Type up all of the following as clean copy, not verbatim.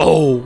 Oh,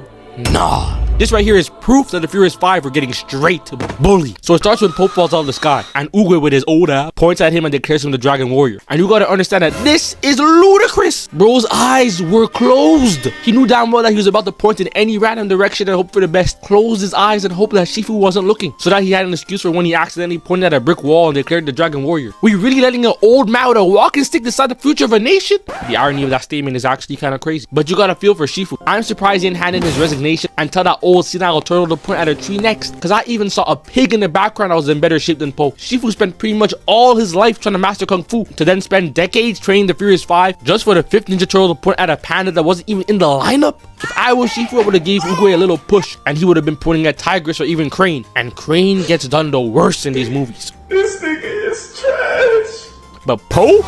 nah. This right here is proof that the Furious 5 were getting straight to bully. So it starts when Pope falls out of the sky, and Oogway with his old ass points at him and declares him the Dragon Warrior. And you gotta understand that this is ludicrous. Bro's eyes were closed. He knew damn well that he was about to point in any random direction and hope for the best. Closed his eyes and hoped that Shifu wasn't looking, so that he had an excuse for when he accidentally pointed at a brick wall and declared the Dragon Warrior. We really letting an old man with a walking stick decide the future of a nation? The irony of that statement is actually kind of crazy. But you gotta feel for Shifu. I'm surprised he didn't hand in his resignation and tell that old senile turtle to point at a tree next, because I even saw a pig in the background that was in better shape than Po. Shifu spent pretty much all his life trying to master Kung Fu, to then spend decades training the Furious 5 just for the 5th Ninja Turtle to point at a panda that wasn't even in the lineup. If I was Shifu, I would have gave Oogway a little push, and he would have been pointing at Tigress or even Crane. And Crane gets done the worst in these movies. This nigga is trash. But Po?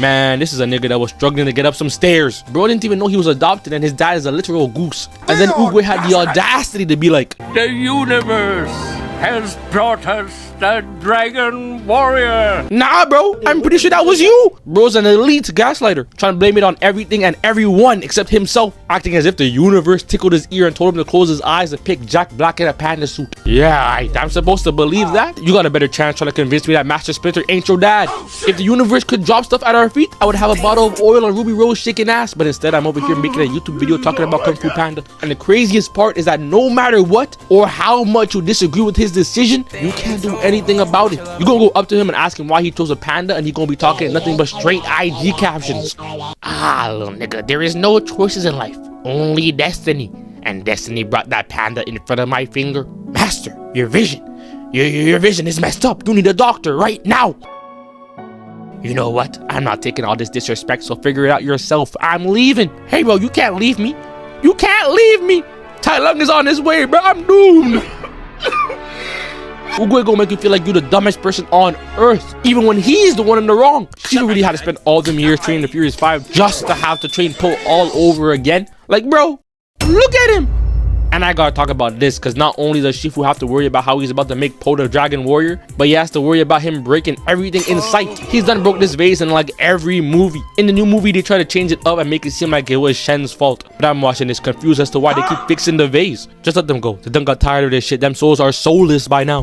Man, this is a nigga that was struggling to get up some stairs. Bro didn't even know he was adopted and his dad is a literal goose. And then Oogway had the audacity to be like, the universe has brought us the Dragon Warrior. Nah, bro, I'm pretty sure that was you. Bro's an elite gaslighter, trying to blame it on everything and everyone except himself, acting as if the universe tickled his ear and told him to close his eyes and pick Jack Black in a panda suit. Yeah, I'm supposed to believe that? You got a better chance trying to convince me that Master Splinter ain't your dad. If the universe could drop stuff at our feet, I would have a bottle of oil and Ruby Rose shaking ass, but instead I'm over here making a YouTube video talking about Kung Fu Panda. And the craziest part is that no matter what or how much you disagree with his decision, you can't do anything about it. You're gonna go up to him and ask him why he chose a panda, and he gonna be talking nothing but straight IG captions. Ah, little nigga, there is no choices in life, only destiny. And destiny brought that panda in front of my finger. Master, your vision. Your vision is messed up. You need a doctor right now. You know what? I'm not taking all this disrespect, so figure it out yourself. I'm leaving. Hey, bro, you can't leave me. You can't leave me. Tai Lung is on his way, bro. I'm doomed. Oogway gonna make you feel like you're the dumbest person on earth, even when he's the one in the wrong. Shifu really had to spend all them years training the Furious 5 just to have to train Po all over again. Like, bro, look at him. And I gotta talk about this, because not only does Shifu have to worry about how he's about to make Po the Dragon Warrior, but he has to worry about him breaking everything in sight. He's done broke this vase in like every movie. In the new movie, they try to change it up and make it seem like it was Shen's fault. But I'm watching this confused as to why they keep fixing the vase. Just let them go. They done got tired of this shit. Them souls are soulless by now.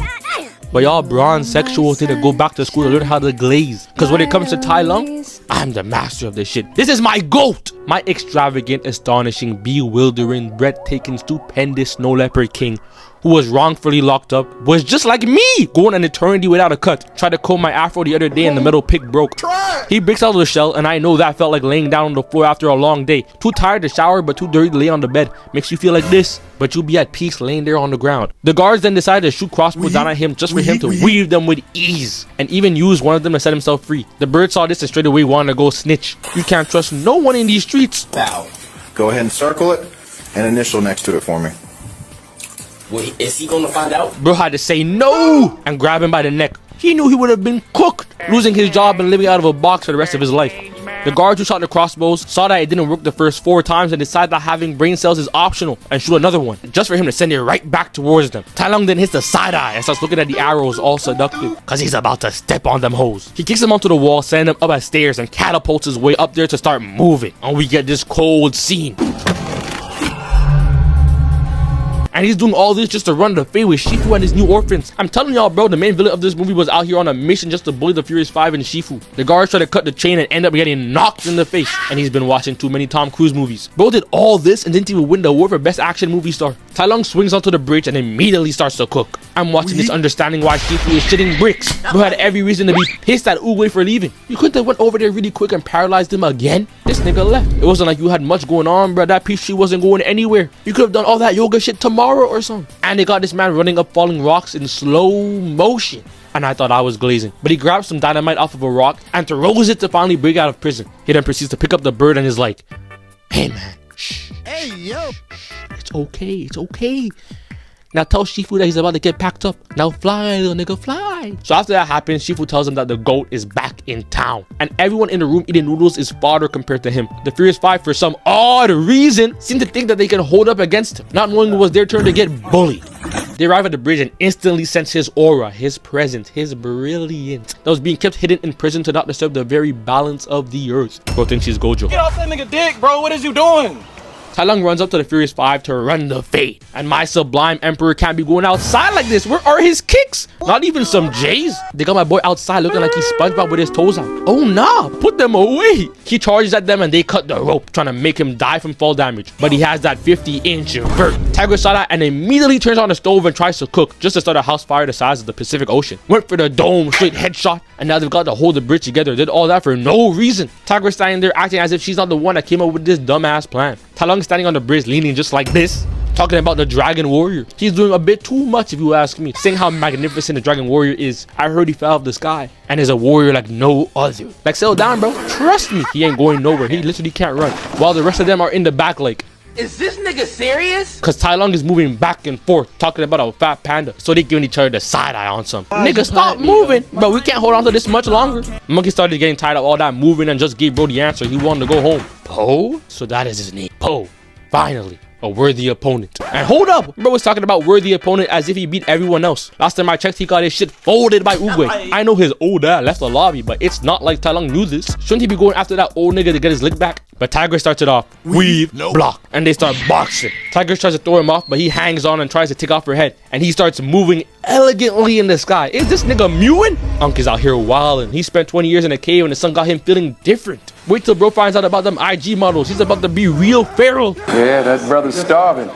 But y'all bronze sexuals need to go back to school to learn how to glaze. Because when it comes to Tai Lung, I'm the master of this shit. This is my GOAT! My extravagant, astonishing, bewildering, breathtaking, stupendous snow leopard king, who was wrongfully locked up, was just like me, going an eternity without a cut. Tried to comb my afro the other day and the metal pick broke. He breaks out of the shell, and I know that felt like laying down on the floor after a long day. Too tired to shower, but too dirty to lay on the bed. Makes you feel like this, but you'll be at peace laying there on the ground. The guards then decided to shoot crossbows down at him just for him to weave them with ease, and even use one of them to set himself free. The bird saw this and straight away wanted to go snitch. You can't trust no one in these streets. Now, go ahead and circle it and initial next to it for me. Wait, is he gonna find out? Bro had to say no and grab him by the neck. He knew he would have been cooked, losing his job and living out of a box for the rest of his life. The guards who shot the crossbows saw that it didn't work the first 4 times and decided that having brain cells is optional and shoot another one, just for him to send it right back towards them. Tai Lung then hits the side eye and starts looking at the arrows all seductive, cause he's about to step on them hoes. He kicks him onto the wall, sending him up at stairs and catapults his way up there to start moving. And we get this cold scene. And he's doing all this just to run the fade with Shifu and his new orphans. I'm telling y'all, bro, the main villain of this movie was out here on a mission just to bully the Furious 5 and Shifu. The guards try to cut the chain and end up getting knocked in the face. And he's been watching too many Tom Cruise movies. Bro did all this and didn't even win the award for Best Action Movie Star. Tai Lung swings onto the bridge and immediately starts to cook. I'm watching this understanding why Shifu is shitting bricks. Bro had every reason to be pissed at Oogway for leaving. You couldn't have went over there really quick and paralyzed him again? This nigga left. It wasn't like you had much going on, bro. That piece she wasn't going anywhere. You could have done all that yoga shit tomorrow or something. And they got this man running up falling rocks in slow motion. And I thought I was glazing. But he grabs some dynamite off of a rock and throws it to finally break out of prison. He then proceeds to pick up the bird and is like, hey man, shh. Hey yo. It's okay, it's okay. Now tell Shifu that he's about to get packed up. Now fly, little nigga, fly. So after that happens, Shifu tells him that the GOAT is back in town. And everyone in the room eating noodles is fodder compared to him. The Furious 5, for some odd reason, seem to think that they can hold up against him, not knowing it was their turn to get bullied. They arrive at the bridge and instantly sense his aura, his presence, his brilliance that was being kept hidden in prison to not disturb the very balance of the earth. Bro thinks he's Gojo. Get off that nigga dick, bro. What is you doing? Tai Lung runs up to the Furious 5 to run the fade. And my sublime emperor can't be going outside like this. Where are his kicks? Not even some J's. They got my boy outside looking like he's SpongeBob with his toes out. Oh nah, put them away. He charges at them and they cut the rope, trying to make him die from fall damage. But he has that 50-inch vert. Tiger saw that and immediately turns on the stove and tries to cook just to start a house fire the size of the Pacific Ocean. Went for the dome, straight headshot, and now they've got to hold the bridge together. Did all that for no reason. Tiger standing there acting as if she's not the one that came up with this dumbass plan. Tai Lung standing on the bridge leaning just like this, talking about the Dragon Warrior. He's doing a bit too much if you ask me, saying how magnificent the Dragon Warrior is. I heard he fell off the sky and is a warrior like no other. Like, settle down, bro. Trust me, he ain't going nowhere. He literally can't run, while the rest of them are in the back like, Is this nigga serious? cause Tai Lung is moving back and forth, talking about a fat panda. So they giving each other the side eye on some. Nigga, stop moving, bro. We can't hold on to this much longer. Monkey started getting tired of all that moving and just gave bro the answer. He wanted to go home. Poe? So that is his name. Poe. Finally, a worthy opponent. And hold up, bro was talking about worthy opponent as if he beat everyone else. Last time I checked, he got his shit folded by Oogway. I know his old dad left the lobby, but it's not like Tai Lung knew this. Shouldn't he be going after that old nigga to get his lick back? But Tiger starts it off. Weave, block, and they start boxing. Tiger tries to throw him off, but he hangs on and tries to take off her head. And he starts moving elegantly in the sky. Is this nigga mewing? Unc is out here wilding. He spent 20 years in a cave and the sun got him feeling different. Wait till bro finds out about them IG models. He's about to be real feral. Yeah, that brother's starving.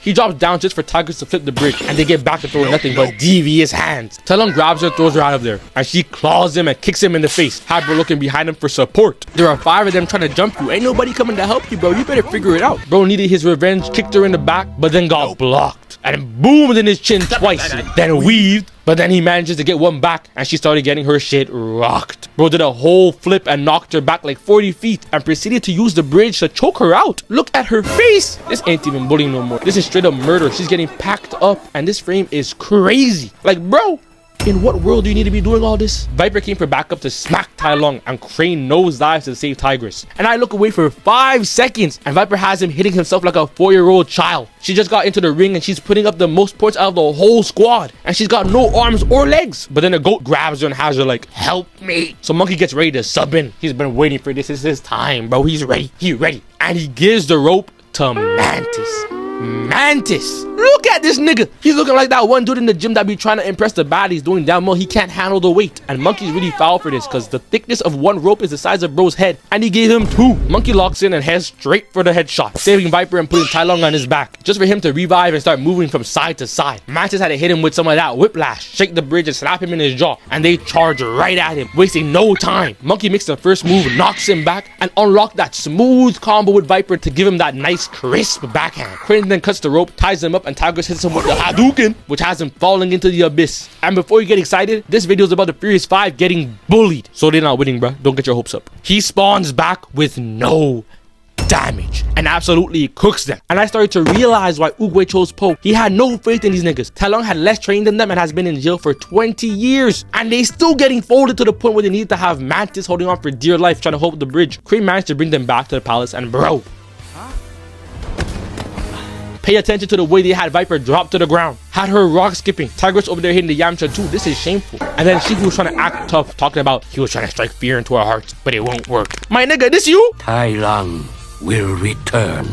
He drops down just for Tigers to flip the bridge, and they get back to throwing nothing but devious hands. Tai Lung grabs her, throws her out of there, and she claws him and kicks him in the face. Hyper looking behind him for support. There are 5 of them trying to jump you. Ain't nobody coming to help you, bro. You better figure it out. Bro needed his revenge, kicked her in the back, but then got blocked. And boomed in his chin twice, then weaved. But then he manages to get one back and she started getting her shit rocked. Bro did a whole flip and knocked her back like 40 feet and proceeded to use the bridge to choke her out. Look at her face. This ain't even bullying no more. This is straight up murder. She's getting packed up and this frame is crazy. Like, bro, in what world do you need to be doing all this? Viper came for backup to smack Tai Lung and Crane nosedives to save Tigress. And I look away for 5 seconds and Viper has him hitting himself like a 4-year-old child. She just got into the ring and she's putting up the most points out of the whole squad. And she's got no arms or legs. But then the goat grabs her and has her like, help me. So Monkey gets ready to sub in. He's been waiting for this. It's his time, bro. He's ready. He's ready. And he gives the rope to Mantis. Mantis, look at this nigga. He's looking like that one dude in the gym that be trying to impress the baddies, doing damn well he can't handle the weight. And Monkey's really foul for this because the thickness of one rope is the size of bro's head and he gave him 2. Monkey locks in and heads straight for the headshot, saving Viper and putting Tai Lung on his back just for him to revive and start moving from side to side. Mantis had to hit him with some of that whiplash, shake the bridge and slap him in his jaw, and they charge right at him, wasting no time. Monkey makes the first move, knocks him back, and unlocked that smooth combo with Viper to give him that nice crisp backhand. Crane then cuts the rope, ties him up, and Tigers hits him with the Hadouken, which has him falling into the abyss. And before you get excited, this video is about the Furious 5 getting bullied. So they're not winning, bro. Don't get your hopes up. He spawns back with no damage and absolutely cooks them. And I started to realize why Oogway chose Poe. He had no faith in these niggas. Tai Lung had less training than them and has been in jail for 20 years. And they still getting folded to the point where they need to have Mantis holding on for dear life trying to hold the bridge. Crane managed to bring them back to the palace and bro, pay attention to the way they had Viper drop to the ground. Had her rock skipping. Tigress over there hitting the Yamcha too. This is shameful. And then Shifu was trying to act tough, talking about he was trying to strike fear into her heart, but it won't work. My nigga, this you? Tai Lung will return.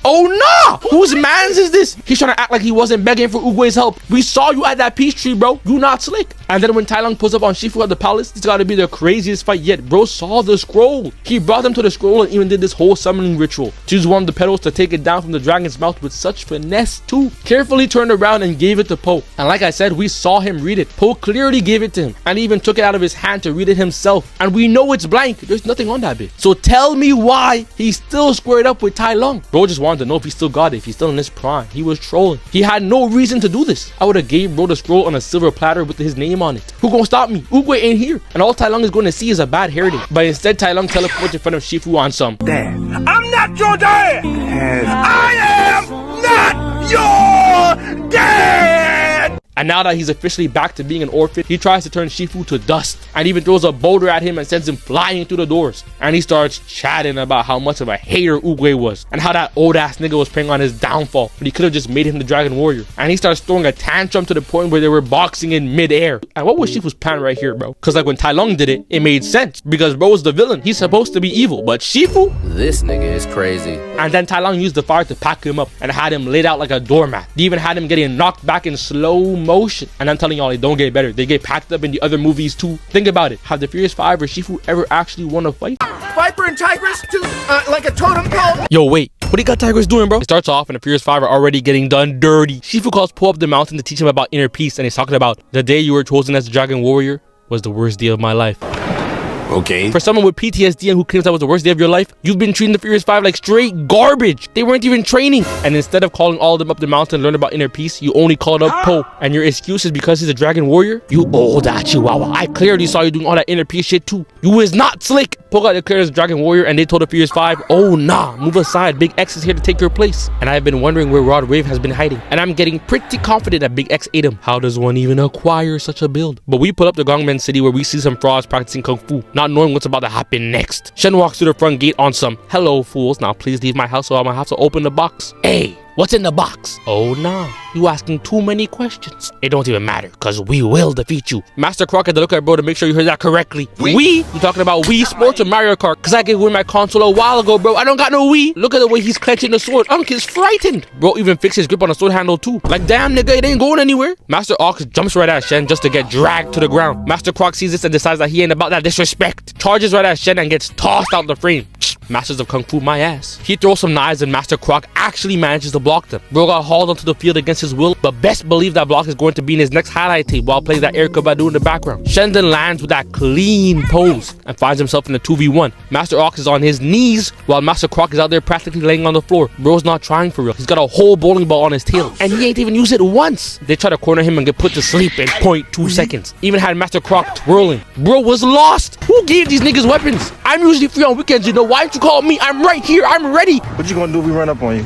Oh no! Whose mans is this? He's trying to act like he wasn't begging for Oogway's help. We saw you at that peace tree, bro. You not slick. And then when Tai Lung pulls up on Shifu at the palace, it's gotta be the craziest fight yet. Bro saw the scroll. He brought them to the scroll and even did this whole summoning ritual. Choose one of the petals to take it down from the dragon's mouth with such finesse too. Carefully turned around and gave it to Poe. And like I said, we saw him read it. Poe clearly gave it to him and even took it out of his hand to read it himself. And we know it's blank. There's nothing on that bit. So tell me why he's still squared up with Tai Lung. Bro just wanted to know if he still got it, if he's still in his prime. He was trolling. He had no reason to do this. I would have gave bro the scroll on a silver platter with his name on it. Who gonna stop me? Oogway ain't here. And all Tai Lung is going to see is a bad hair day. But instead Tai Lung teleports in front of Shifu on some Dad. I'm not your dad. I am not your dad. And now that he's officially back to being an orphan, he tries to turn Shifu to dust and even throws a boulder at him and sends him flying through the doors. And he starts chatting about how much of a hater Oogway was and how that old ass nigga was preying on his downfall, but he could have just made him the Dragon Warrior. And he starts throwing a tantrum to the point where they were boxing in midair. And what was Shifu's plan right here, bro? Because like when Tai Lung did it, it made sense because bro was the villain. He's supposed to be evil, but Shifu? This nigga is crazy. And then Tai Lung used the fire to pack him up and had him laid out like a doormat. They even had him getting knocked back in slow motion. And I'm telling y'all, they don't get better. They get packed up in the other movies too. Think about it. Have the Furious 5 or Shifu ever actually won a fight? Viper and Tigress to like a totem pole. Yo, wait. What he got Tigress doing, bro? It starts off and the Furious 5 are already getting done dirty. Shifu calls Po up the mountain to teach him about inner peace, and he's talking about the day you were chosen as the Dragon Warrior was the worst day of my life. Okay. For someone with PTSD and who claims that was the worst day of your life, you've been treating the Furious 5 like straight garbage. They weren't even training. And instead of calling all of them up the mountain to learn about inner peace, you only called up Po. And your excuse is because he's a Dragon Warrior? You old chihuahua. I clearly saw you doing all that inner peace shit too. You is not slick. Po got declared as a Dragon Warrior and they told the Furious 5, oh nah, move aside. Big X is here to take your place. And I have been wondering where Rod Wave has been hiding. And I'm getting pretty confident that Big X ate him. How does one even acquire such a build? But we put up to Gongmen City where we see some frauds practicing Kung Fu, not knowing what's about to happen next. Shen walks through the front gate on some, hello fools, now please leave my house or I'm gonna have to open the box. Hey, what's in the box? Oh nah, you asking too many questions. It don't even matter, cause we will defeat you. Master Croc had to look at bro to make sure you heard that correctly. We? You talking about Wii Sports or Mario Kart? Cause I gave away my console a while ago, bro. I don't got no Wii. Look at the way he's clenching the sword. Unk is frightened. Bro even fixed his grip on the sword handle too. Like damn nigga, it ain't going anywhere. Master Ox jumps right at Shen just to get dragged to the ground. Master Croc sees this and decides that he ain't about that disrespect. Charges right at Shen and gets tossed out the frame. Masters of Kung Fu my ass. He throws some knives and Master Croc actually manages to block them. Bro got hauled onto the field against his will, but best believe that block is going to be in his next highlight tape while playing that Erykah Badu in the background. Shen then lands with that clean pose and finds himself in a 2v1. Master Ox is on his knees while Master Croc is out there practically laying on the floor. Bro's not trying for real. He's got a whole bowling ball on his tail and he ain't even used it once. They try to corner him and get put to sleep in 0.2 seconds. Even had Master Croc twirling. Bro was lost. Who gave these niggas weapons? I'm usually free on weekends, you know. Why don't you call me? I'm right here. I'm ready. What you gonna do if we run up on you?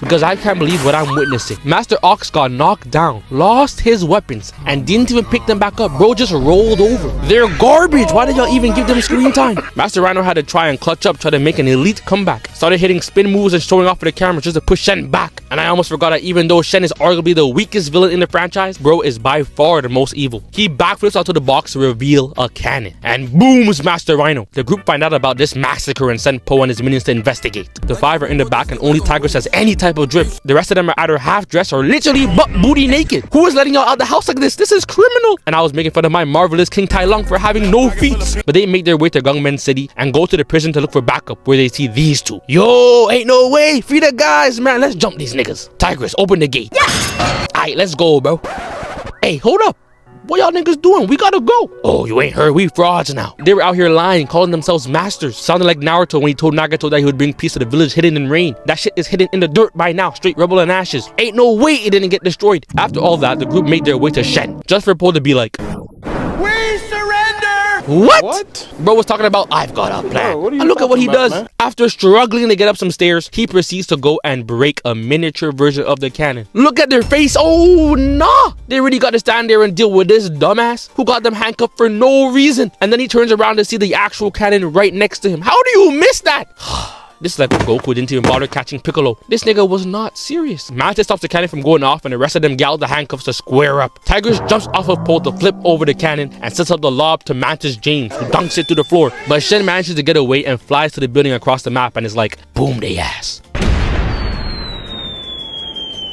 Because I can't believe what I'm witnessing. Master Ox got knocked down, lost his weapons, and didn't even pick them back up. Bro just rolled over. They're garbage. Why did y'all even give them screen time? Master Rhino had to try and clutch up, try to make an elite comeback. Started hitting spin moves and showing off for the camera just to push Shen back. And I almost forgot that even though Shen is arguably the weakest villain in the franchise, bro is by far the most evil. He backflips out to the box to reveal a cannon. And booms Master Rhino. The group find out about this massacre and send Po and his minions to investigate. The 5 are in the back and only Tigress has any type of drip. The rest of them are either half dressed or literally butt booty naked. Who is letting y'all out the house like this? This is criminal. And I was making fun of my marvelous King Tai Lung for having no feet. But they make their way to Gongmen City and go to the prison to look for backup where they see these two. Yo, ain't no way. Free the guys, man. Let's jump these niggas. Tigress, open the gate. Yeah. Alright, let's go, bro. Hey, hold up. What y'all niggas doing? We gotta go. Oh, you ain't heard. We frauds now. They were out here lying, calling themselves masters. Sounded like Naruto when he told Nagato that he would bring peace to the village hidden in rain. That shit is hidden in the dirt by now. Straight rubble and ashes. Ain't no way it didn't get destroyed. After all that, the group made their way to Shen. Just for Po to be like, We surrender! What? Bro was talking about, I've got a plan. Bro, And look at what he does. Man? After struggling to get up some stairs, he proceeds to go and break a miniature version of the cannon. Look at their face. Oh, nah. They really got to stand there and deal with this dumbass who got them handcuffed for no reason. And then he turns around to see the actual cannon right next to him. How do you miss that? This is like when Goku didn't even bother catching Piccolo. This nigga was not serious. Mantis stops the cannon from going off and the rest of them gal the handcuffs to square up. Tigress jumps off of Po to flip over the cannon and sets up the lob to Mantis James, who dunks it through the floor. But Shen manages to get away and flies to the building across the map and is like, boom they ass.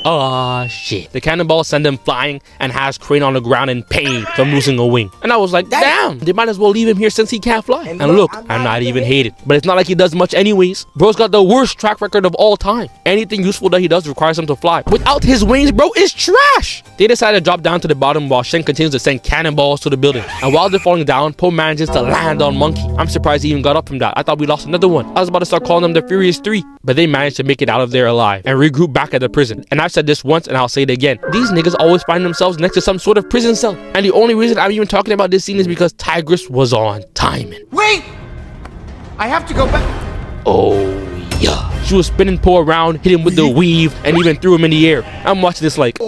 Oh shit. The cannonball send them flying and has Crane on the ground in pain from losing a wing. And I was like, damn, they might as well leave him here since he can't fly. And look, I'm not even hated. But it's not like he does much anyways. Bro's got the worst track record of all time. Anything useful that he does requires him to fly. Without his wings, bro, is trash. They decide to drop down to the bottom while Shen continues to send cannonballs to the building. And while they're falling down, Po manages to land on Monkey. I'm surprised he even got up from that. I thought we lost another one. I was about to start calling them the Furious 3. But they managed to make it out of there alive and regroup back at the prison. And I've said this once and I'll say it again. These niggas always find themselves next to some sort of prison cell. And the only reason I'm even talking about this scene is because Tigress was on timing. Wait! I have to go back. Oh yeah. She was spinning Po around, hit him with the weave, and even threw him in the air. I'm watching this like,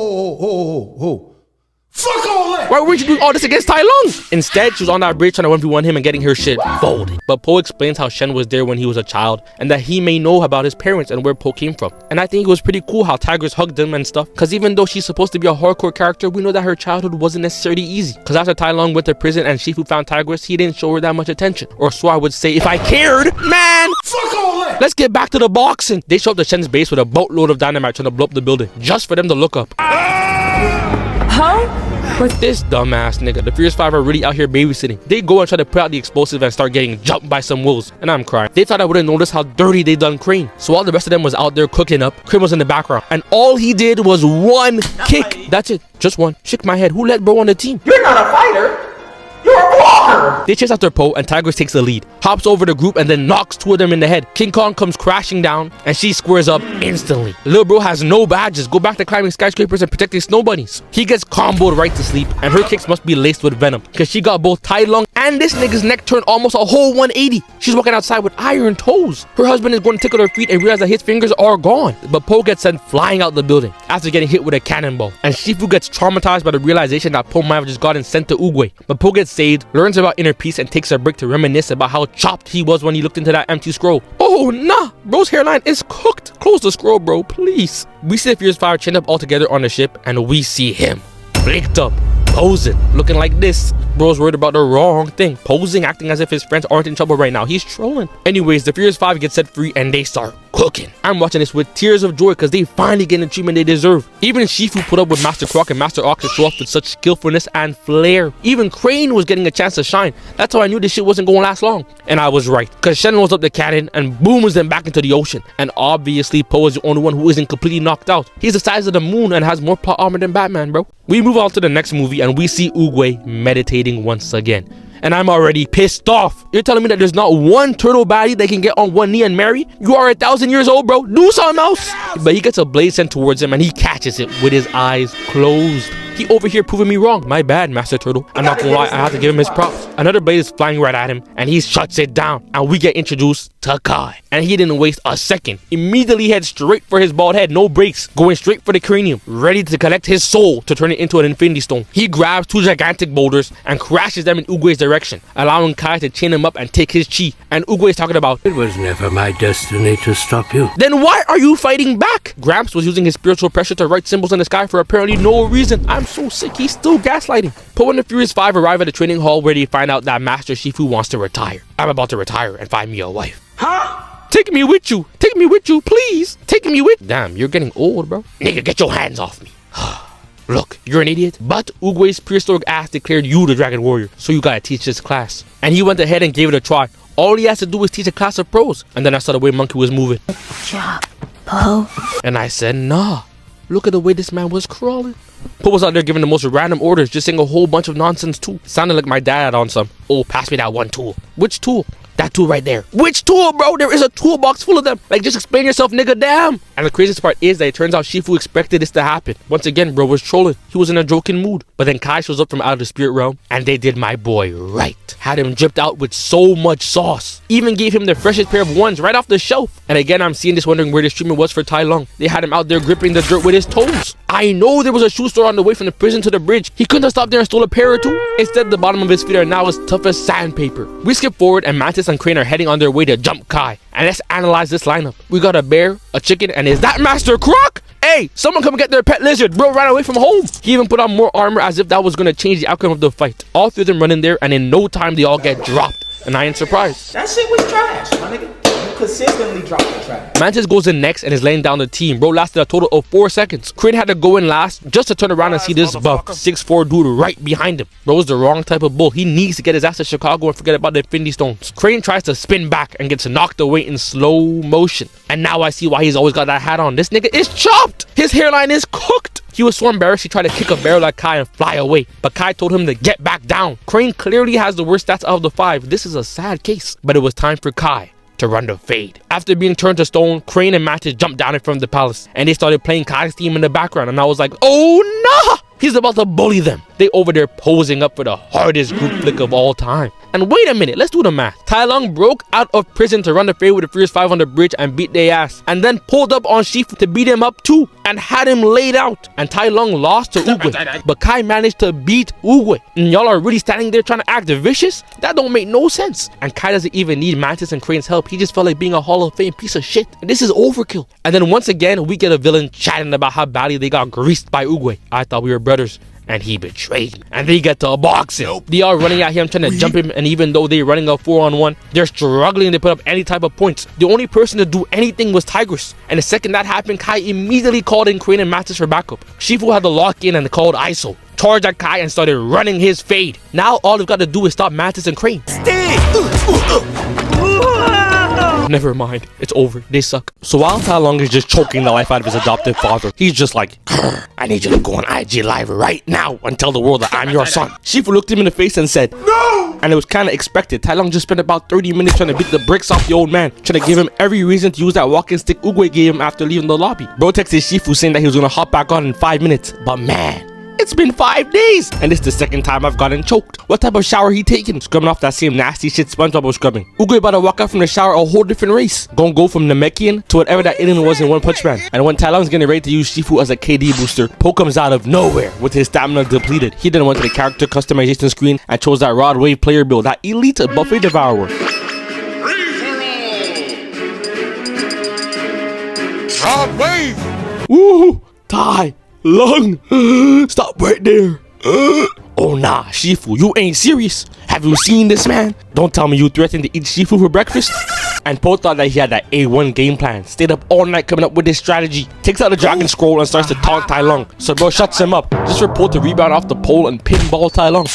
Fuck all that! why weren't you doing all this against Tai Lung? Instead, she was on that bridge trying to 1v1 him and getting her shit folded. But Po explains how Shen was there when he was a child and that he may know about his parents and where Po came from. And I think it was pretty cool how Tigress hugged him and stuff, because even though she's supposed to be a hardcore character, we know that her childhood wasn't necessarily easy. Because after Tai Lung went to prison and Shifu found Tigress, he didn't show her that much attention. Or so I would say if I cared, man! Fuck all that! Let's get back to the boxing. They show up to Shen's base with a boatload of dynamite trying to blow up the building, just for them to look up. But this dumbass nigga, the Furious 5 are really out here babysitting. They go and try to put out the explosive and start getting jumped by some wolves, and I'm crying. They thought I wouldn't notice how dirty they done Crane. So while the rest of them was out there cooking up, Crane was in the background, and all he did was one kick. That's it, just one. Shook my head. Who let bro on the team? You're not a fighter! You're a walker! They chase after Po, and Tigress takes the lead, hops over the group, and then knocks two of them in the head. King Kong comes crashing down, and she squares up instantly. Lil bro has no badges. Go back to climbing skyscrapers and protecting snow bunnies. He gets comboed right to sleep, and her kicks must be laced with venom, because she got both Tai Lung and this nigga's neck turned almost a whole 180. She's walking outside with iron toes. Her husband is going to tickle her feet and realize that his fingers are gone. But Po gets sent flying out the building after getting hit with a cannonball. And Shifu gets traumatized by the realization that Po might have just gotten sent to Oogway. But Po gets saved, learns about inner peace, and takes a break to reminisce about how chopped he was when he looked into that empty scroll. Oh nah, bro's hairline is cooked. Close the scroll, bro, please. We see the Furious 5 chained up all together on the ship, and we see him blinked up, posing, looking like this. Bro's worried about the wrong thing, posing, acting as if his friends aren't in trouble right now. He's trolling. Anyways, the Furious 5 get set free and they start cooking. I'm watching this with tears of joy because they finally get the treatment they deserve. Even Shifu put up with Master Croc and Master Ox to show off with such skillfulness and flair. Even Crane was getting a chance to shine. That's how I knew this shit wasn't going to last long. And I was right, because Shen rolls up the cannon and booms them back into the ocean. And obviously Po is the only one who isn't completely knocked out. He's the size of the moon and has more plot armor than Batman, bro. We move on to the next movie and we see Oogway meditating once again. And I'm already pissed off. You're telling me that there's not one turtle baddie they can get on one knee and marry? You are 1,000 years old, bro. Do something else. But he gets a blade sent towards him and he catches it with his eyes closed. He over here proving me wrong. My bad, Master Turtle. I'm not gonna lie, I have to give him his props. Another blade is flying right at him and he shuts it down. And we get introduced to Kai. And he didn't waste a second. Immediately heads straight for his bald head, no breaks. Going straight for the cranium, ready to collect his soul to turn it into an infinity stone. He grabs two gigantic boulders and crashes them in Oogway's direction, allowing Kai to chain him up and take his chi. And Oogway is talking about, It was never my destiny to stop you. then why are you fighting back? Gramps was using his spiritual pressure to write symbols in the sky for apparently no reason. I'm so sick, he's still gaslighting. Po and the Furious 5 arrive at the training hall where they find out that Master Shifu wants to retire. I'm about to retire and find me a wife. Huh? Take me with you. Take me with you, please. Take me with. Damn, you're getting old, bro. Nigga, get your hands off me. Look, you're an idiot, but Oogway's prehistoric ass declared you the Dragon Warrior, so you gotta teach this class. And he went ahead and gave it a try. All he has to do is teach a class of pros. And then I saw the way Monkey was moving. Good job, Po. And I said, nah. Look at the way this man was crawling. Po was out there giving the most random orders, just saying a whole bunch of nonsense too. Sounded like my dad on some, oh, pass me that one tool. Which tool? That tool right there. Which tool, bro? There is a toolbox full of them. Like, just explain yourself, nigga, damn. And the craziest part is that it turns out Shifu expected this to happen. Once again, bro was trolling. He was in a joking mood. But then Kai shows up from out of the spirit realm, and they did my boy right. Had him dripped out with so much sauce. Even gave him the freshest pair of ones right off the shelf. And again, I'm seeing this wondering where this treatment was for Tai Lung. They had him out there gripping the dirt with his toes. I know there was a shoe store on the way from the prison to the bridge. He couldn't have stopped there and stole a pair or two. Instead, the bottom of his feet are now as tough as sandpaper. We skip forward and Mantis and Crane are heading on their way to jump Kai. And let's analyze this lineup. We got a bear, a chicken, and is that Master Croc? Hey, someone come get their pet lizard. Bro ran away from home. He even put on more armor as if that was going to change the outcome of the fight. All three of them run in there and in no time they all get dropped. And I ain't surprised. That shit was trash, my nigga. You consistently drop the trash. Mantis goes in next and is laying down the team. Bro lasted a total of 4 seconds. Crane had to go in last just to turn around and see this buff 6'4" dude right behind him. Bro's the wrong type of bull. He needs to get his ass to Chicago and forget about the Infinity Stones. Crane tries to spin back and gets knocked away in slow motion. And now I see why he's always got that hat on. This nigga is chopped. His hairline is cooked. He was so embarrassed he tried to kick a bear like Kai and fly away. But Kai told him to get back down. Crane clearly has the worst stats out of the 5. This is a sad case. But it was time for Kai to run the fade. After being turned to stone, Crane and Mantis jumped down in front of the palace. And they started playing Kai's theme in the background. And I was like, oh nah! He's about to bully them. They over there posing up for the hardest group flick of all time. And wait a minute, let's do the math. Tai Lung broke out of prison to run the fair with the Furious 5 on the bridge and beat their ass, and then pulled up on Shifu to beat him up too and had him laid out. And Tai Lung lost to Oogway, but Kai managed to beat Oogway. And y'all are really standing there trying to act vicious? That don't make no sense. And Kai doesn't even need Mantis and Crane's help. He just felt like being a Hall of Fame piece of shit. And this is overkill. And then once again, we get a villain chatting about how badly they got greased by Oogway. I thought we were brothers, and he betrayed me. And they get to box him. They are running at him trying to jump him, and even though they're running a 4-on-1, they're struggling to put up any type of points. The only person to do anything was Tigress. And the second that happened, Kai immediately called in Crane and Mantis for backup. Shifu had to lock in and called ISO, charged at Kai and started running his fade. Now all they've got to do is stop Mantis and Crane. Never mind, it's over. They suck. So while Tai Lung is just choking the life out of his adoptive father, he's just like, I need you to go on IG Live right now and tell the world that I'm your son. Shifu looked him in the face and said, no! And it was kind of expected. Tai Lung just spent about 30 minutes trying to beat the bricks off the old man, trying to give him every reason to use that walking stick Oogway gave him after leaving the lobby. Bro texted Shifu saying that he was gonna hop back on in 5 minutes, but man, it's been 5 days, and it's the second time I've gotten choked. What type of shower he taking? Scrubbing off that same nasty shit SpongeBob was scrubbing. Oogway about to walk out from the shower a whole different race. Gonna go from Namekian to whatever that alien was in One Punch Man. And when Tai Lung's getting ready to use Shifu as a KD booster, Po comes out of nowhere with his stamina depleted. He then went to the character customization screen and chose that Rod Wave player build, that elite buffet devourer. Rod Wave! Woo! Tai Lung! Stop right there! Oh nah, Shifu, you ain't serious. Have you seen this man? Don't tell me you threatened to eat Shifu for breakfast. And Po thought that he had that A1 game plan. Stayed up all night coming up with this strategy. Takes out the dragon scroll and starts to taunt Tai Lung. So bro shuts him up. Just for Po to rebound off the pole and pinball Tai Lung.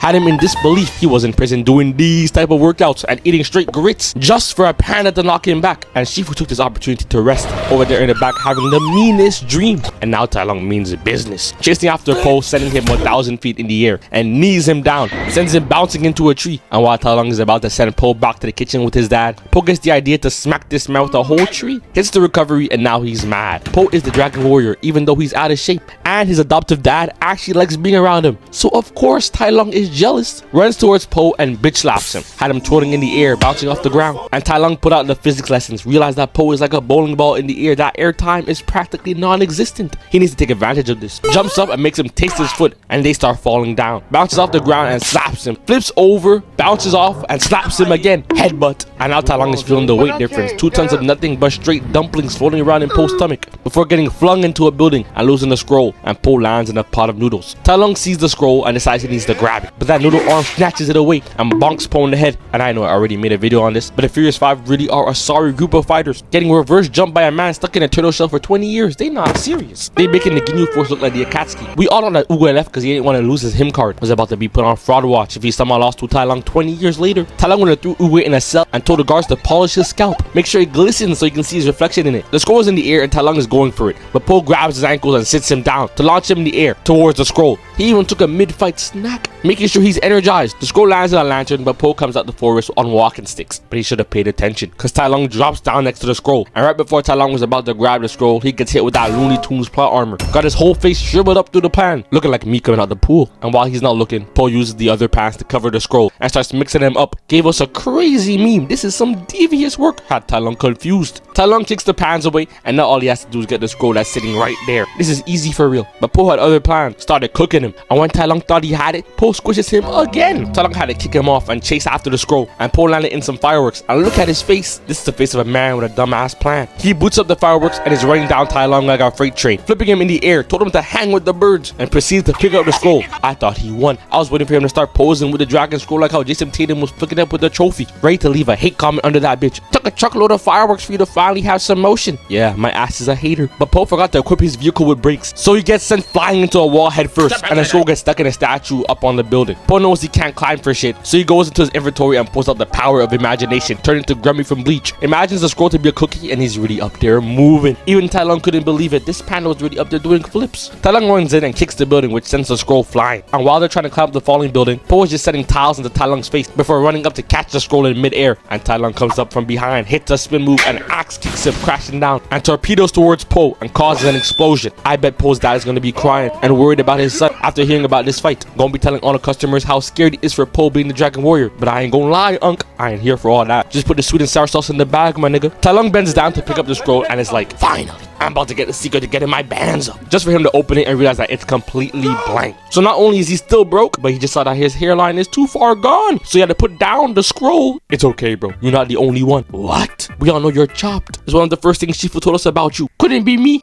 Had him in disbelief. He was in prison doing these type of workouts and eating straight grits just for a panda to knock him back. And Shifu took this opportunity to rest over there in the back, having the meanest dream. And now Tai Lung means business. Chasing after Po, sending him 1,000 feet in the air and knees him down, sends him bouncing into a tree. And while Tai Lung is about to send Po back to the kitchen with his dad, Po gets the idea to smack this man with a whole tree. Hits the recovery, and now he's mad. Po is the dragon warrior even though he's out of shape, and his adoptive dad actually likes being around him. So of course Tai Lung is jealous, runs towards Po and bitch slaps him. Had him twirling in the air, bouncing off the ground. And Tai Lung put out the physics lessons, realized that Po is like a bowling ball in the air. That air time is practically non-existent. He needs to take advantage of this. Jumps up and makes him taste his foot, and they start falling down. Bounces off the ground and slaps him. Flips over, bounces off and slaps him again. Headbutt. And now Tai Lung is feeling the weight difference. 2 tons of nothing but straight dumplings floating around in Po's stomach before getting flung into a building and losing the scroll, and Po lands in a pot of noodles. Tai Lung sees the scroll and decides he needs to grab it, but that noodle arm snatches it away and bonks Po in the head. And I know I already made a video on this, but the Furious 5 really are a sorry group of fighters, getting reverse jumped by a man stuck in a turtle shell for 20 years. They not serious. They making the Ginyu Force look like the Akatsuki. We all know that Oogway left because he didn't want to lose his him card. Was about to be put on fraud watch if he somehow lost to Tai Lung 20 years later. Tai Lung would have threw Oogway in a cell and told the guards to polish his scalp, make sure it glistens so you can see his reflection in it. The scroll is in the air and Tai Lung is going for it, but Po grabs his ankles and sits him down to launch him in the air towards the scroll. He even took a mid-fight snack, making sure he's energized. The scroll lands on a lantern, but Po comes out the forest on walking sticks. But he should have paid attention, because Tai Lung drops down next to the scroll, and right before Tai Lung was about to grab the scroll, he gets hit with that Looney Tunes plot armor. Got his whole face shriveled up through the pan, looking like me coming out the pool. And while he's not looking, Po uses the other pans to cover the scroll and starts mixing them up. Gave us a crazy meme. This is some devious work. Had Tai Lung confused. Tai Lung kicks the pans away, and now all he has to do is get the scroll that's sitting right there. This is easy for real. But Po had other plans, started cooking him, and when Tai Lung thought he had it, Po squishes him again. Tai Lung had to kick him off and chase after the scroll, and Po landed in some fireworks. And look at his face. This is the face of a man with a dumbass plan. He boots up the fireworks and is running down Tai Lung like a freight train, flipping him in the air, told him to hang with the birds, and proceeds to pick up the scroll. I thought he won. I was waiting for him to start posing with the dragon scroll like how Jason Tatum was flicking up with the trophy, ready to leave a hate comment under that bitch. Took a truckload of fireworks for you to finally have some motion. Yeah, my ass is a hater. But Po forgot to equip his vehicle with brakes, so he gets sent flying into a wall head first, and the scroll gets stuck in a statue up on the building. Po knows he can't climb for shit, so he goes into his inventory and pulls out the power of imagination, turning to Grammy from Bleach. Imagines the scroll to be a cookie, and he's really up there moving. Even Tai Lung couldn't believe it. This panda was really up there doing flips. Tai Lung runs in and kicks the building, which sends the scroll flying. And while they're trying to climb up the falling building, Po is just setting tiles into Tai Lung's face before running up to catch the scroll in midair. And Tai Lung comes up from behind, hits a spin move, and axe kicks him crashing down and torpedoes towards Po and causes an explosion. I bet Po's dad is going to be crying and worried about his son after hearing about this fight. Gonna be telling all the customers customers how scared he is for Po being the Dragon Warrior. But I ain't gonna lie, Unc, I ain't here for all that. Just put the sweet and sour sauce in the bag, my nigga. Tai Lung bends down to pick up the scroll and is like, finally, I'm about to get the secret to getting my bands up. Just for him to open it and realize that it's completely blank. So not only is he still broke, but he just saw that his hairline is too far gone. So he had to put down the scroll. It's okay, bro. You're not the only one. What? We all know you're chopped. It's one of the first things Shifu told us about you. Couldn't be me.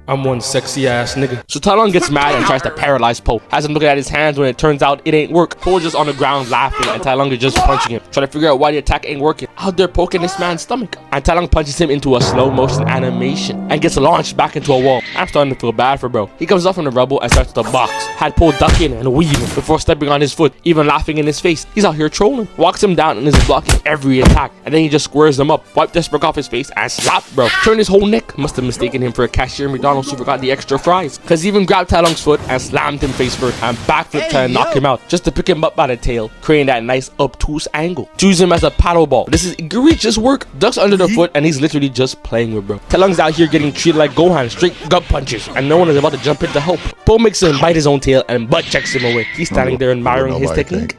I'm one sexy ass nigga. So Tai Lung gets mad and tries to paralyze Po. Has him looking at his hands when it turns out it ain't work. Po is just on the ground laughing and Tai Lung is just punching him, trying to figure out why the attack ain't working. Out there poking this man's stomach. And Tai Lung punches him into a slow motion animation and gets launched back into a wall. I'm starting to feel bad for bro. He comes up from the rubble and starts to box. Had Po ducking and weaving before stepping on his foot, even laughing in his face. He's out here trolling. Walks him down and is blocking every attack. And then he just squares him up, wiped the smirk off his face and slapped bro. Turned his whole neck. Must have mistaken him for a cashier in McDonald's who forgot the extra fries, cause he even grabbed Tai Lung's foot and slammed him face first and backflipped trying to knock him out, just to pick him up by the tail, creating that nice obtuse angle. Choose him as a paddle ball. This is egregious work. Ducks under the foot and he's literally just playing with bro. Tai Lung's out here getting treated like Gohan, straight gut punches, and no one is about to jump in to help. Po makes him bite his own tail and butt checks him away. He's standing there admiring his technique.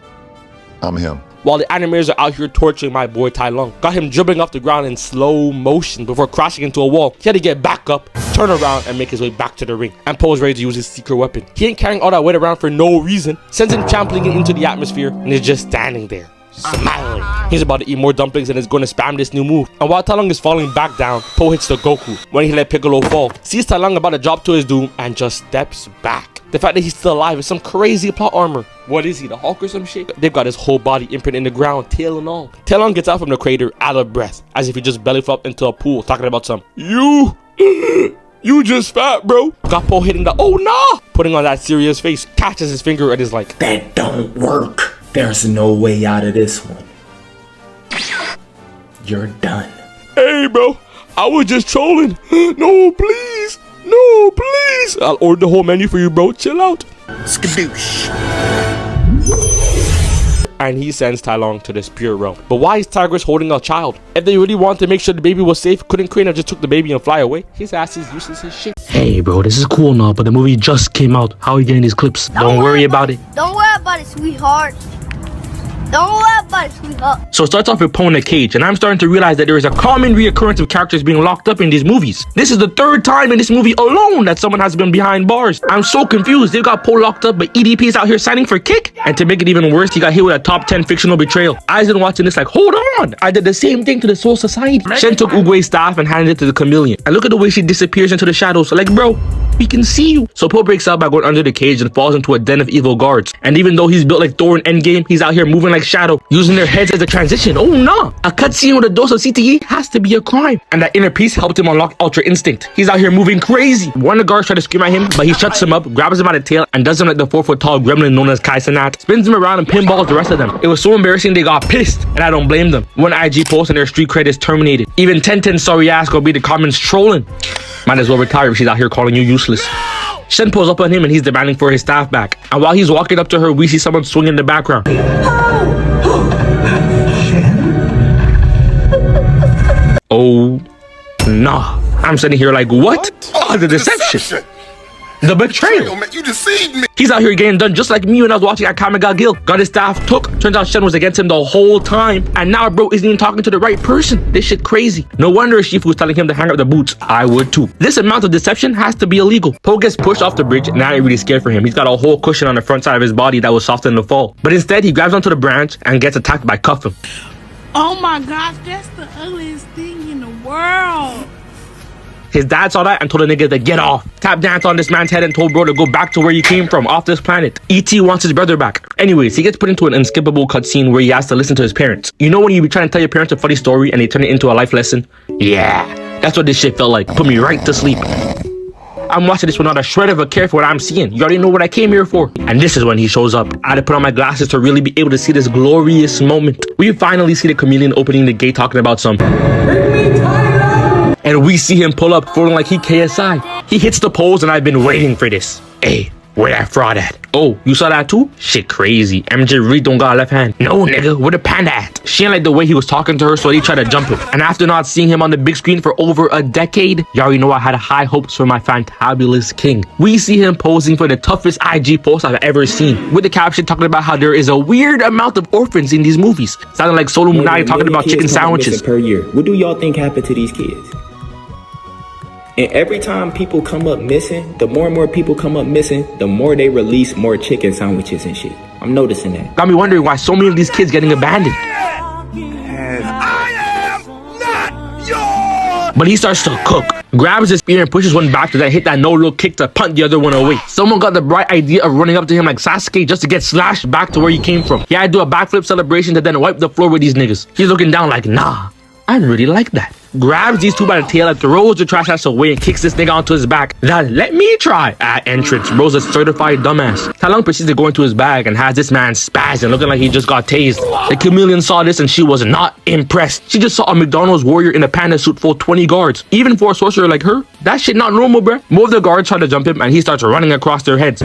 I'm him. While the animators are out here torturing my boy Tai Lung. Got him dribbling off the ground in slow motion before crashing into a wall. He had to get back up, turn around, and make his way back to the ring. And Po is ready to use his secret weapon. He ain't carrying all that weight around for no reason. Sends him trampling into the atmosphere and is just standing there, smiling. He's about to eat more dumplings and is going to spam this new move. And while Tai Lung is falling back down, Po hits the Goku when he let Piccolo fall. Sees Tai Lung about to drop to his doom and just steps back. The fact that he's still alive is some crazy plot armor. What is he, the Hulk or some shit? They've got his whole body imprinted in the ground, tail and all. Tai Lung gets out from the crater out of breath, as if he just belly flopped into a pool, talking about some, you just fat, bro. Got Po hitting the, oh nah, putting on that serious face, catches his finger and is like, That don't work. There's no way out of this one. You're done. hey bro, I was just trolling. No, please. No, please. I'll order the whole menu for you, bro. Chill out. Skadoosh. And he sends Tai Lung to the spirit realm. But why is Tigress holding a child? If they really wanted to make sure the baby was safe, couldn't Crane have just took the baby and fly away? His ass is useless as shit. Hey bro, this is cool now, but the movie just came out. How are you getting these clips? Don't worry about it. Don't worry about it, sweetheart. Don't worry about it, sweetheart. So it starts off with Po in a cage, and I'm starting to realize that there is a common reoccurrence of characters being locked up in these movies. This is the third time in this movie alone that someone has been behind bars. I'm so confused. They've got Po locked up, but EDP is out here signing for kick. And to make it even worse, he got hit with a top 10 fictional betrayal. I've been watching this like, hold on. I did the same thing to the Soul Society. Shen took Oogway's staff and handed it to the chameleon. And look at the way she disappears into the shadows. Like, bro, we can see you. So Po breaks out by going under the cage and falls into a den of evil guards. And even though he's built like Thor in Endgame, he's out here moving like Shadow, using their heads as a transition. Oh no! A cutscene with a dose of CTE has to be a crime. And that inner peace helped him unlock Ultra Instinct. He's out here moving crazy. One of the guards tried to scream at him, but he shuts him up, grabs him by the tail, and does him like the 4-foot-tall gremlin known as Kai Cenat. Spins him around and pinballs the rest of them. It was so embarrassing they got pissed, and I don't blame them. One IG post and their street cred is terminated. Even 1010's sorry ass gonna be the comments trolling. Might as well retire if she's out here calling you useless. Shen pulls up on him and he's demanding for his staff back. And while he's walking up to her, we see someone swing in the background. Oh, nah. I'm sitting here like, what? Oh, the deception. The betrayal. Man, you deceived me. He's out here getting done just like me when I was watching Akame Gil. Got his staff took. Turns out Shen was against him the whole time. And now bro isn't even talking to the right person. This shit crazy. No wonder Shifu was telling him to hang up the boots. I would too. This amount of deception has to be illegal. Po gets pushed off the bridge and I ain't really scared for him. He's got a whole cushion on the front side of his body that was soft in the fall. But instead he grabs onto the branch and gets attacked by Cuffham. Oh my gosh, that's the ugliest thing in the world. His dad saw that and told the nigga to get off. Tap danced on this man's head and told bro to go back to where he came from, off this planet. E.T. wants his brother back. Anyways, he gets put into an unskippable cutscene where he has to listen to his parents. You know when you be trying to tell your parents a funny story and they turn it into a life lesson? Yeah, that's what this shit felt like. Put me right to sleep. I'm watching this without a shred of a care for what I'm seeing. You already know what I came here for. And this is when he shows up. I had to put on my glasses to really be able to see this glorious moment. We finally see the chameleon opening the gate talking about some... And we see him pull up, feeling like he KSI. He hits the pose and I've been waiting for this. Hey, Where that fraud at? Oh, you saw that too? Shit crazy. MJ really don't got a left hand. No, nigga, where the panda at? She ain't like the way he was talking to her, so they tried to jump him. And after not seeing him on the big screen for over a decade, you already know I had high hopes for my fantabulous king. We see him posing for the toughest IG post I've ever seen, with the caption talking about how there is a weird amount of orphans in these movies. Sounding like Solo Munai talking about chicken sandwiches. Per year. What do y'all think happened to these kids? And every time people come up missing, the more and more people come up missing, the more they release more chicken sandwiches and shit. I'm noticing that. Got me wondering why so many of these kids getting abandoned. But he starts to cook, grabs his spear and pushes one back to then hit that no-look kick to punt the other one away. Someone got the bright idea of running up to him like Sasuke just to get slashed back to where he came from. He had to do a backflip celebration to then wipe the floor with these niggas. He's looking down like, nah, I really like that. Grabs these two by the tail and throws the trash ass away and kicks this nigga onto his back. Now let me try. At entrance, bro's a certified dumbass. Tai Lung proceeds to go into his bag and has this man spazzing, looking like he just got tased. The chameleon saw this and she was not impressed. She just saw a McDonald's warrior in a panda suit full 20 guards. Even for a sorcerer like her, that shit not normal, bruh. More of the guards try to jump him and he starts running across their heads.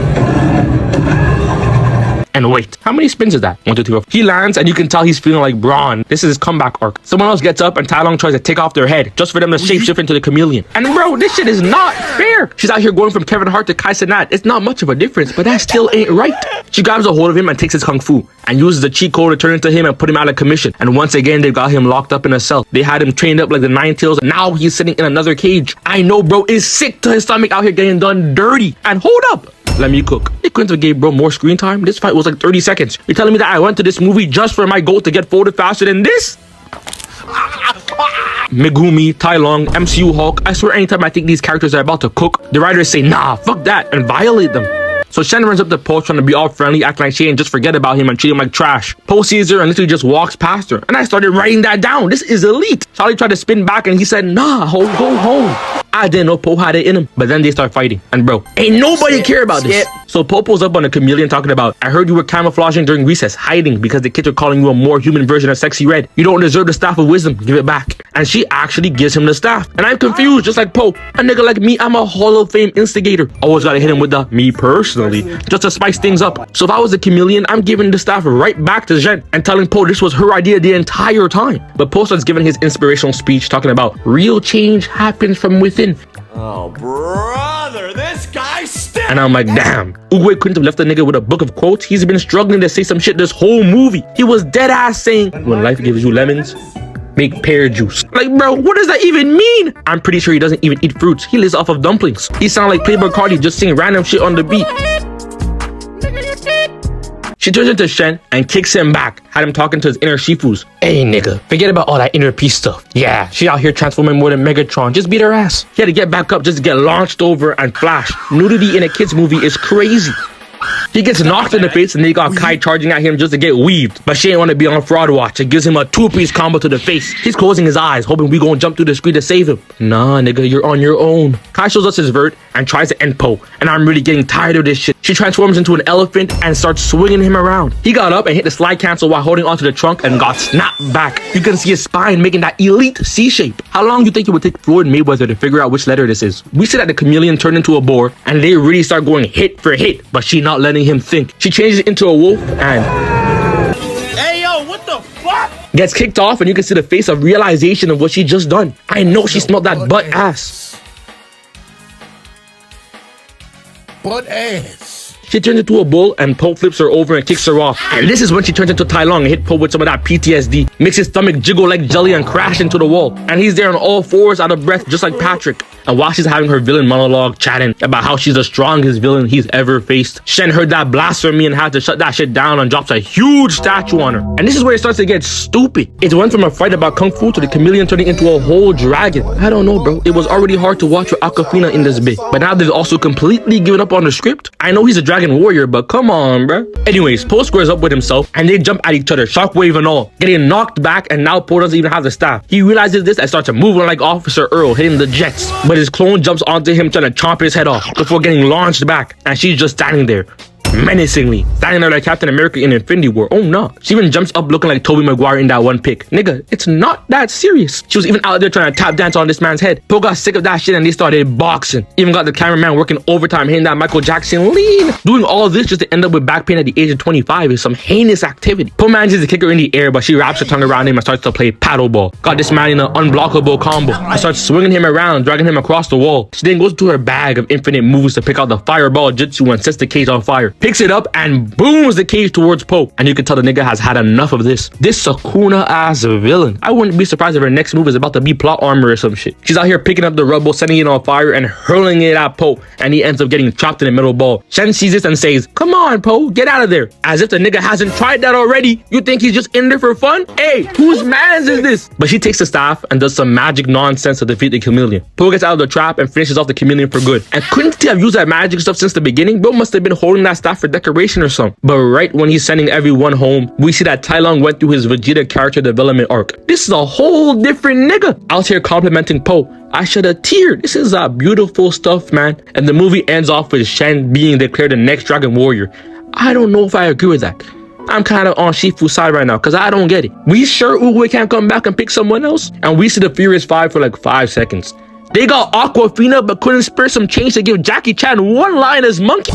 And wait, how many spins is that? 1, 2, 3, 4. He lands and you can tell he's feeling like Braun. This is his comeback arc. Someone else gets up and Tai Lung tries to take off their head just for them to shapeshift into the chameleon. And bro, this shit is not fair. She's out here going from Kevin Hart to Kai Cenat. It's not much of a difference, but that still ain't right. She grabs a hold of him and takes his kung fu and uses the cheat code to turn into him and put him out of commission. And once again, they've got him locked up in a cell. They had him trained up like the Nine Tails and now he's sitting in another cage. I know bro is sick to his stomach out here getting done dirty. And hold up. Let me cook. They couldn't have gave bro more screen time. This fight was like 30 seconds. You're telling me that I went to this movie just for my goal to get folded faster than this? Megumi, Tai Lung, MCU Hulk. I swear anytime I think these characters are about to cook, the writers say, nah, fuck that, and violate them. So Shen runs up to Po trying to be all friendly, acting like she ain't just forget about him and treat him like trash. Po sees her and literally just walks past her. And I started writing that down. This is elite. Charlie tried to spin back and he said, nah, ho, go home. I didn't know Po had it in him. But then they start fighting. And bro, ain't nobody care about this. So Po pulls up on a chameleon talking about, I heard you were camouflaging during recess, hiding because the kids are calling you a more human version of Sexy Red. You don't deserve the staff of wisdom. Give it back. And she actually gives him the staff. And I'm confused, just like Po. A nigga like me, I'm a Hall of Fame instigator. Always gotta hit him with the me personally, just to spice things up. So if I was a chameleon, I'm giving the staff right back to Shen and telling Po this was her idea the entire time. But Po starts giving his inspirational speech talking about real change happens from within. Oh, brother, this guy stinks. And I'm like, damn, Oogway couldn't have left the nigga with a book of quotes. He's been struggling to say some shit this whole movie. He was dead ass saying, when life gives you lemons, make pear juice. Like, bro, what does that even mean? I'm pretty sure he doesn't even eat fruits. He lives off of dumplings. He sounds like Playboy Cardi just saying random shit on the beat. She turns into Shen and kicks him back. Had him talking to his inner Shifus. Hey nigga, forget about all that inner peace stuff. Yeah, she out here transforming more than Megatron. Just beat her ass. He had to get back up just to get launched over and flash. Nudity in a kid's movie is crazy. He gets knocked in the face and they got Kai charging at him just to get weaved. But she ain't want to be on fraud watch. It gives him a 2-piece combo to the face. He's closing his eyes, hoping we gonna jump through the screen to save him. Nah, nigga, you're on your own. Kai shows us his vert and tries to end Po. And I'm really getting tired of this shit. She transforms into an elephant and starts swinging him around. He got up and hit the slide cancel while holding onto the trunk and got snapped back. You can see his spine making that elite C shape. How long do you think it would take Floyd Mayweather to figure out which letter this is? We see that the chameleon turned into a boar and they really start going hit for hit, but she not letting him think. She changes it into a wolf and Hey, yo, what the fuck? gets kicked off, and you can see the face of realization of what she just done. I know she smelled that butt ass. Butt ass. She turns into a bull and Po flips her over and kicks her off. And this is when she turns into Tai Lung and hit Po with some of that PTSD. Makes his stomach jiggle like jelly and crash into the wall. And he's there on all fours out of breath just like Patrick. And while she's having her villain monologue chatting about how she's the strongest villain he's ever faced, Shen heard that blasphemy and had to shut that shit down and drops a huge statue on her. And this is where it starts to get stupid. It went from a fight about Kung Fu to the chameleon turning into a whole dragon. I don't know, bro. It was already hard to watch with Aquafina in this bit. But now they've also completely given up on the script. I know he's a dragon warrior, but come on, bro. Anyways, Po squares up with himself and they jump at each other, shockwave and all, getting knocked back, and now Po doesn't even have the staff. He realizes this and starts to move on like Officer Earl, hitting the jets. But his clone jumps onto him trying to chomp his head off before getting launched back, and she's just standing there. menacingly, standing there like Captain America in Infinity War. Oh no. She even jumps up looking like Tobey Maguire in that one pic. Nigga, it's not that serious. She was even out there trying to tap dance on this man's head. Poe got sick of that shit and they started boxing. Even got the cameraman working overtime, hitting that Michael Jackson lean. Doing all this just to end up with back pain at the age of 25 is some heinous activity. Poe manages to kick her in the air, but she wraps her tongue around him and starts to play paddleball. Got this man in an unblockable combo and starts swinging him around, dragging him across the wall. She then goes to her bag of infinite moves to pick out the fireball jutsu and sets the cage on fire. Picks it up and booms the cage towards Poe. And you can tell the nigga has had enough of this. This Sukuna ass villain. I wouldn't be surprised if her next move is about to be plot armor or some shit. She's out here picking up the rubble, setting it on fire and hurling it at Poe, and he ends up getting trapped in the middle ball. Shen sees this and says, "Come on, Poe, get out of there." As if the nigga hasn't tried that already. You think he's just in there for fun? Hey, whose mans is this? But she takes the staff and does some magic nonsense to defeat the chameleon. Poe gets out of the trap and finishes off the chameleon for good. And couldn't he have used that magic stuff since the beginning? Bro must have been holding that staff for decoration or something. But right when he's sending everyone home, we see that Tai Lung went through his Vegeta character development arc. This is a whole different nigga out here complimenting Poe. I should have teared. This is beautiful stuff, man. And the movie ends off with Shen being declared the next Dragon Warrior. I don't know if I agree with that. I'm kind of on Shifu's side right now because I don't get it. We sure Oogway can't come back and pick someone else? And we see the Furious 5 for like 5 seconds. They got Aquafina but couldn't spare some change to give Jackie Chan one line as monkey.